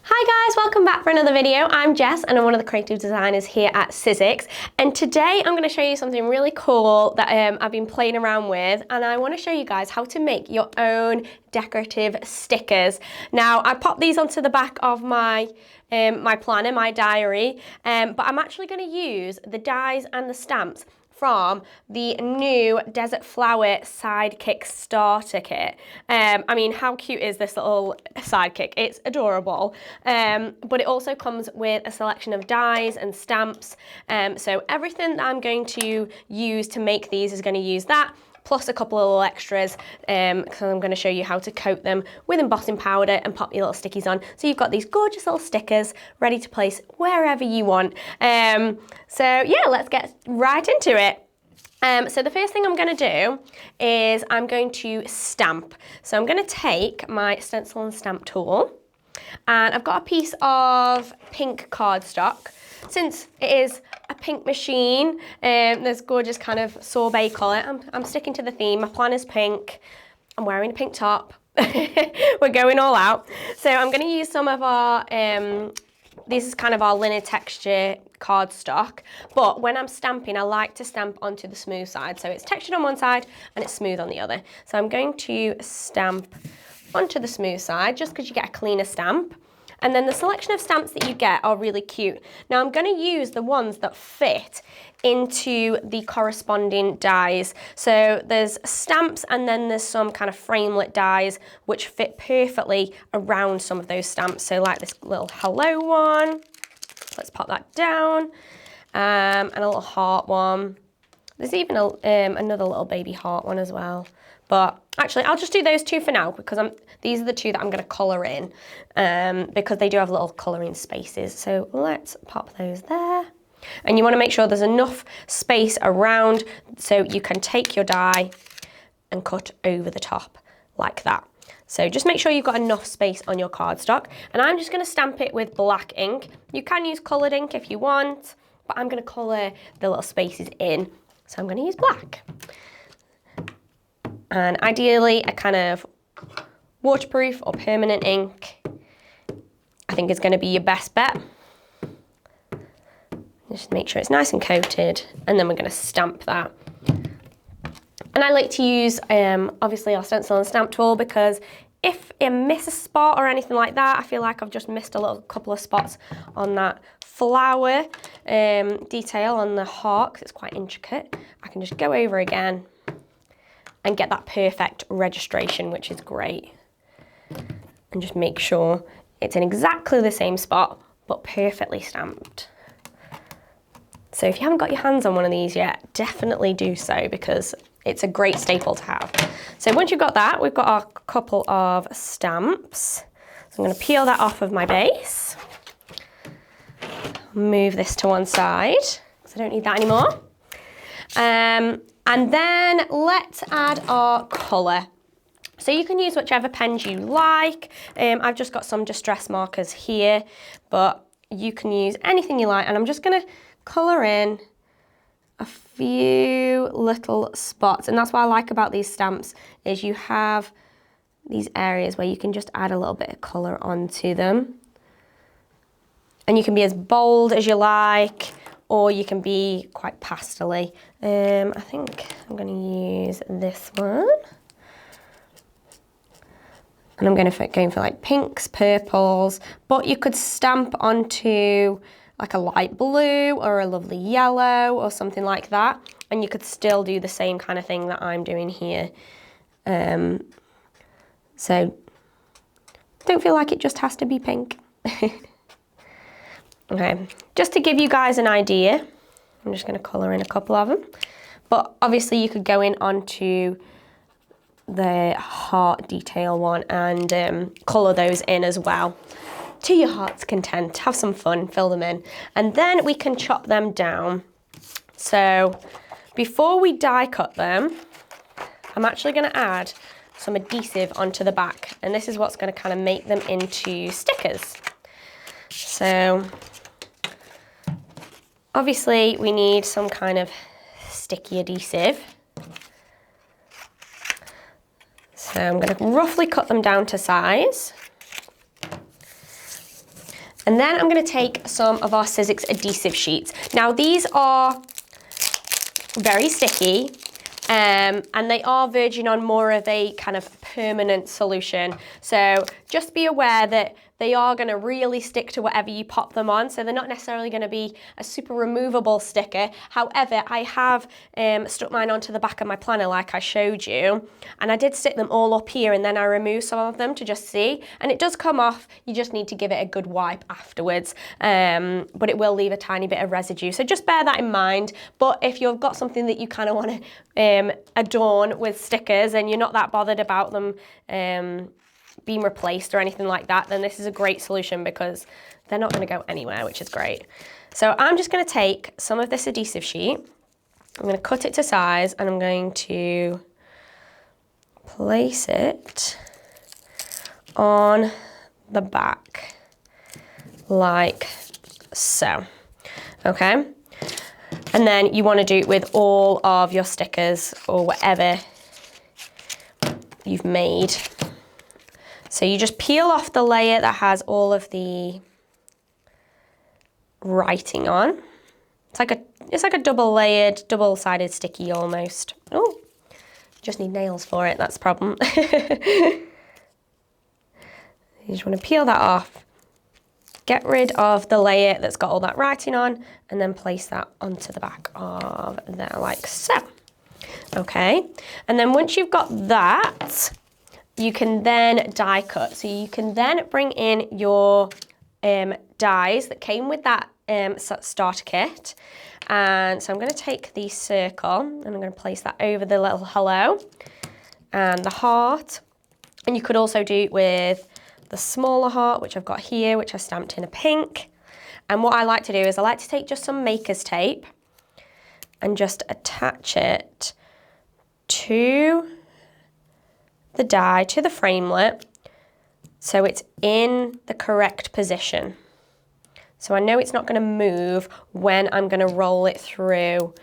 Hi guys, welcome back for another video. I'm Jess and I'm one of the creative designers here at Sizzix, and today I'm going to show you something really cool that I've been playing around with, and I want to show you guys how to make your own decorative stickers. Now I popped these onto the back of my planner, my diary, but I'm actually going to use the dies and the stamps from the new Desert Flower Sidekick starter kit. I mean, how cute is this little sidekick? It's adorable. But it also comes with a selection of dies and stamps. So everything that I'm going to use to make these is going to use that, plus a couple of little extras, because I'm going to show you how to coat them with embossing powder and pop your little stickies on. So you've got these gorgeous little stickers ready to place wherever you want. So yeah, let's get right into it. So the first thing I'm going to do is I'm going to stamp. So I'm going to take my Stencil Stamp Tool, and I've got a piece of pink cardstock. Since it is a pink machine, this gorgeous kind of sorbet colour, I'm sticking to the theme. My planner's pink. I'm wearing a pink top. We're going all out. So I'm going to use some of our, this is kind of our linen texture cardstock, but when I'm stamping, I like to stamp onto the smooth side. So it's textured on one side and it's smooth on the other. So I'm going to stamp onto the smooth side just because you get a cleaner stamp. And then the selection of stamps that you get are really cute. Now I'm going to use the ones that fit into the corresponding dies. So there's stamps and then there's some kind of framelit dies which fit perfectly around some of those stamps. So like this little hello one. Let's pop that down. And a little heart one. There's even another little baby heart one as well. But actually, I'll just do those two for now because these are the two that I'm going to colour in because they do have little colouring spaces. So let's pop those there. And you want to make sure there's enough space around so you can take your die and cut over the top like that. So just make sure you've got enough space on your cardstock. And I'm just going to stamp it with black ink. You can use coloured ink if you want, but I'm going to colour the little spaces in. So I'm going to use black. And ideally a kind of waterproof or permanent ink, I think is going to be your best bet. Just make sure it's nice and coated, and then we're going to stamp that. And I like to use obviously our Stencil and Stamp Tool because if I miss a spot or anything like that, I feel like I've just missed a little couple of spots on that flower detail on the heart, because it's quite intricate. I can just go over again and get that perfect registration, which is great. And just make sure it's in exactly the same spot, but perfectly stamped. So if you haven't got your hands on one of these yet, definitely do so because it's a great staple to have. So once you've got that, we've got our couple of stamps. So I'm going to peel that off of my base. Move this to one side because I don't need that anymore. And then let's add our colour. So you can use whichever pens you like. I've just got some distress markers here, but you can use anything you like. And I'm just going to colour in a few little spots. And that's what I like about these stamps is you have these areas where you can just add a little bit of colour onto them. And you can be as bold as you like, or you can be quite pastel-y. I think I'm going to use this one. And I'm going for like pinks, purples, but you could stamp onto like a light blue or a lovely yellow or something like that. And you could still do the same kind of thing that I'm doing here. So don't feel like it just has to be pink. Okay, just to give you guys an idea, I'm just going to colour in a couple of them. But obviously you could go in onto the heart detail one and colour those in as well. To your heart's content, have some fun, fill them in. And then we can chop them down. So before we die cut them, I'm actually going to add some adhesive onto the back. And this is what's going to kind of make them into stickers. So obviously we need some kind of sticky adhesive. So I'm going to roughly cut them down to size. And then I'm going to take some of our Sizzix adhesive sheets. Now these are very sticky, and they are verging on more of a kind of permanent solution. So just be aware that they are going to really stick to whatever you pop them on. So they're not necessarily going to be a super removable sticker. However, I have stuck mine onto the back of my planner like I showed you. And I did stick them all up here and then I removed some of them to just see. And it does come off. You just need to give it a good wipe afterwards. But it will leave a tiny bit of residue. So just bear that in mind. But if you've got something that you kind of want to adorn with stickers and you're not that bothered about them being replaced or anything like that, then this is a great solution because they're not going to go anywhere, which is great. So I'm just going to take some of this adhesive sheet, I'm going to cut it to size, and I'm going to place it on the back like so. Okay, and then you want to do it with all of your stickers or whatever you've made. So you just peel off the layer that has all of the writing on. It's like a double-layered, double-sided sticky almost. Oh, just need nails for it, that's the problem. You just want to peel that off, get rid of the layer that's got all that writing on, and then place that onto the back of there like so. Okay, and then once you've got that, you can then die cut. So you can then bring in your dies that came with that starter kit. And so I'm going to take the circle and I'm going to place that over the little hello and the heart. And you could also do it with the smaller heart, which I've got here, which I stamped in a pink. And what I like to do is I like to take just some maker's tape and just attach it to the die, to the framelit, so it's in the correct position. So I know it's not going to move when I'm going to roll it through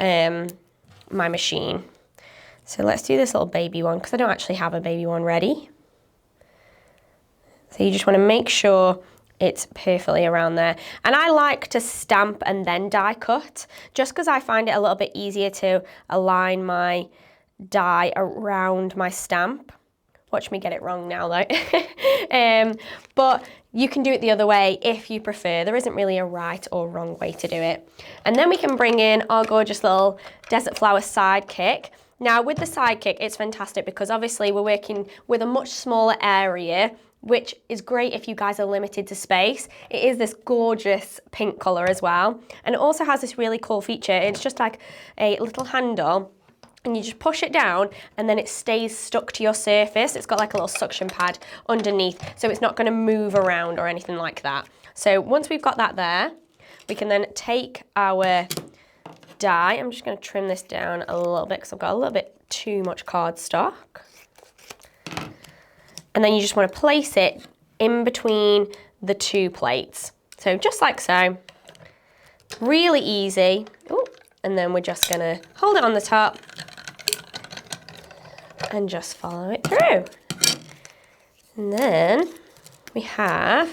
my machine. So let's do this little baby one, because I don't actually have a baby one ready. So you just want to make sure it's perfectly around there. And I like to stamp and then die cut, just because I find it a little bit easier to align my die around my stamp. Watch me get it wrong now though. But you can do it the other way if you prefer. There isn't really a right or wrong way to do it. And then we can bring in our gorgeous little Desert Flower Sidekick. Now with the Sidekick, it's fantastic because obviously we're working with a much smaller area, which is great if you guys are limited to space. It is this gorgeous pink colour as well. And it also has this really cool feature. It's just like a little handle, and you just push it down and then it stays stuck to your surface. It's got like a little suction pad underneath, so it's not going to move around or anything like that. So once we've got that there, we can then take our die. I'm just going to trim this down a little bit because I've got a little bit too much cardstock. And then you just want to place it in between the two plates. So just like so. Really easy. Ooh. And then we're just going to hold it on the top and just follow it through. And then we have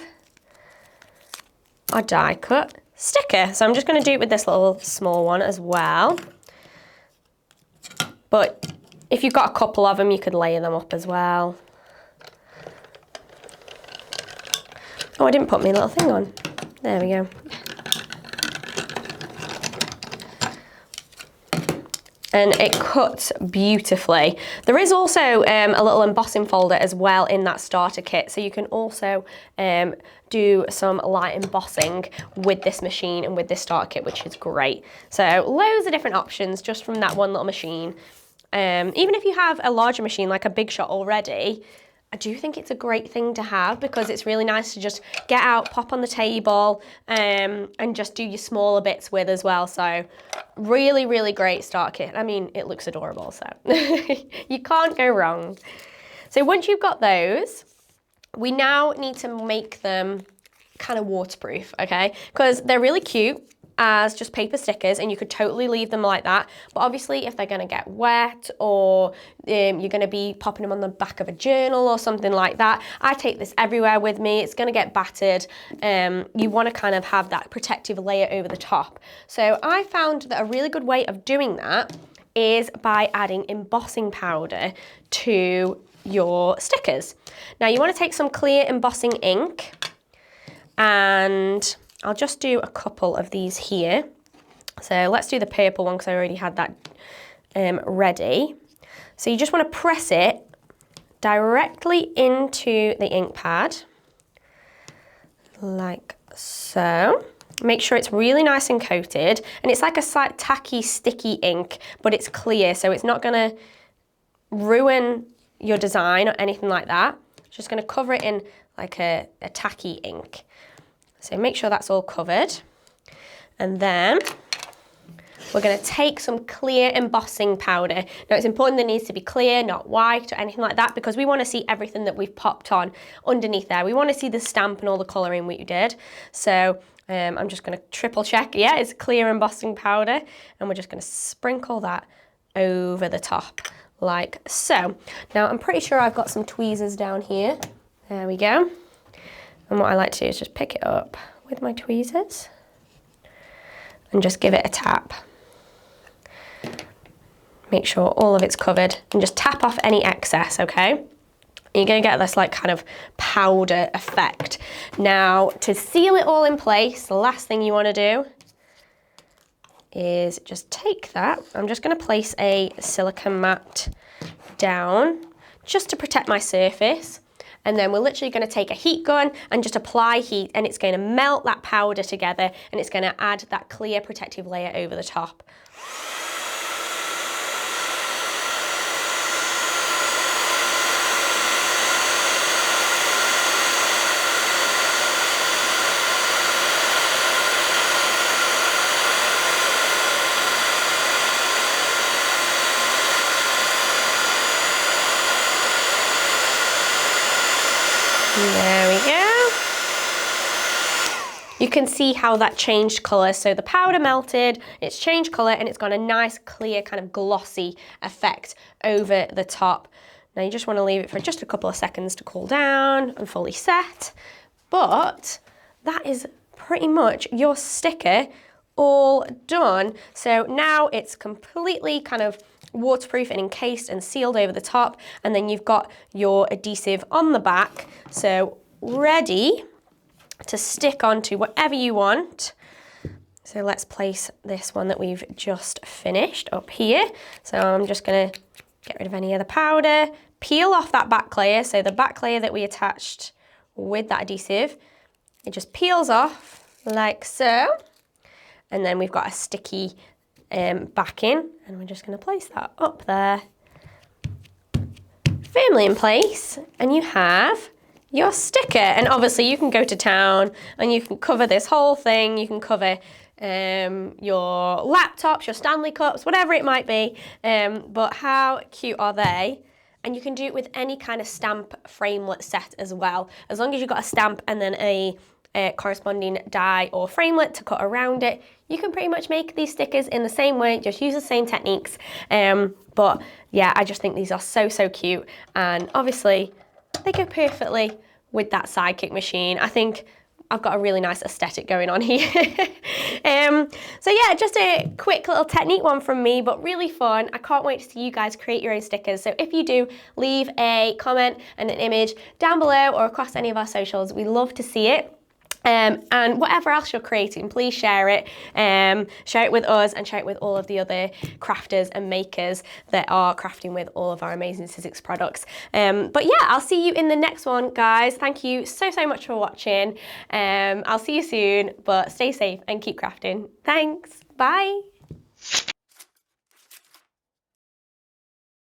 our die cut sticker. So I'm just going to do it with this little small one as well. But if you've got a couple of them, you could layer them up as well. Oh, I didn't put my little thing on. There we go. And it cuts beautifully. There is also a little embossing folder as well in that starter kit, so you can also do some light embossing with this machine and with this starter kit, which is great. So loads of different options just from that one little machine. Even if you have a larger machine like a Big Shot already, I do think it's a great thing to have because it's really nice to just get out, pop on the table, and just do your smaller bits with as well. So really, really great start kit. I mean, it looks adorable, so you can't go wrong. So once you've got those, we now need to make them kind of waterproof, okay? Because they're really cute, as just paper stickers, and you could totally leave them like that. But obviously if they're gonna get wet, or you're gonna be popping them on the back of a journal or something like that, I take this everywhere with me. It's gonna get battered. You wanna kind of have that protective layer over the top. So I found that a really good way of doing that is by adding embossing powder to your stickers. Now you want to take some clear embossing ink, and I'll just do a couple of these here. So let's do the purple one because I already had that ready. So you just want to press it directly into the ink pad, like so. Make sure it's really nice and coated, and it's like a slight tacky, sticky ink, but it's clear, so it's not gonna ruin your design or anything like that. It's just gonna cover it in like a tacky ink. So make sure that's all covered. And then we're gonna take some clear embossing powder. Now it's important that it needs to be clear, not white or anything like that, because we wanna see everything that we've popped on underneath there. We wanna see the stamp and all the colouring we did. So I'm just gonna triple check. Yeah, it's clear embossing powder, and we're just gonna sprinkle that over the top, like so. Now I'm pretty sure I've got some tweezers down here. There we go. And what I like to do is just pick it up with my tweezers and just give it a tap. Make sure all of it's covered, and just tap off any excess, okay? You're gonna get this like kind of powder effect. Now, to seal it all in place, the last thing you wanna do is just take that. I'm just gonna place a silicone mat down just to protect my surface. And then we're literally gonna take a heat gun and just apply heat, and it's gonna melt that powder together, and it's gonna add that clear protective layer over the top. There we go. You can see how that changed colour. So the powder melted, it's changed colour, and it's got a nice, clear, kind of glossy effect over the top. Now you just want to leave it for just a couple of seconds to cool down and fully set. But that is pretty much your sticker all done. So now it's completely kind of waterproof and encased and sealed over the top, and then you've got your adhesive on the back, so ready to stick onto whatever you want. So let's place this one that we've just finished up here. So I'm just gonna get rid of any of the powder, peel off that back layer, so the back layer that we attached with that adhesive, it just peels off like so, and then we've got a sticky backing, and we're just going to place that up there firmly in place, and you have your sticker. And obviously you can go to town and you can cover this whole thing. You can cover your laptops, your Stanley cups, whatever it might be, but how cute are they? And you can do it with any kind of stamp framelit set as well, as long as you've got a stamp and then a corresponding die or framelit to cut around it. You can pretty much make these stickers in the same way, just use the same techniques. But yeah, I just think these are so, so cute. And obviously they go perfectly with that Sidekick machine. I think I've got a really nice aesthetic going on here. So yeah, just a quick little technique one from me, but really fun. I can't wait to see you guys create your own stickers. So if you do, leave a comment and an image down below or across any of our socials. We love to see it. And whatever else you're creating, please share it. Share it with us and share it with all of the other crafters and makers that are crafting with all of our amazing Sizzix products. But yeah, I'll see you in the next one, guys. Thank you so, so much for watching. I'll see you soon, but stay safe and keep crafting. Thanks. Bye.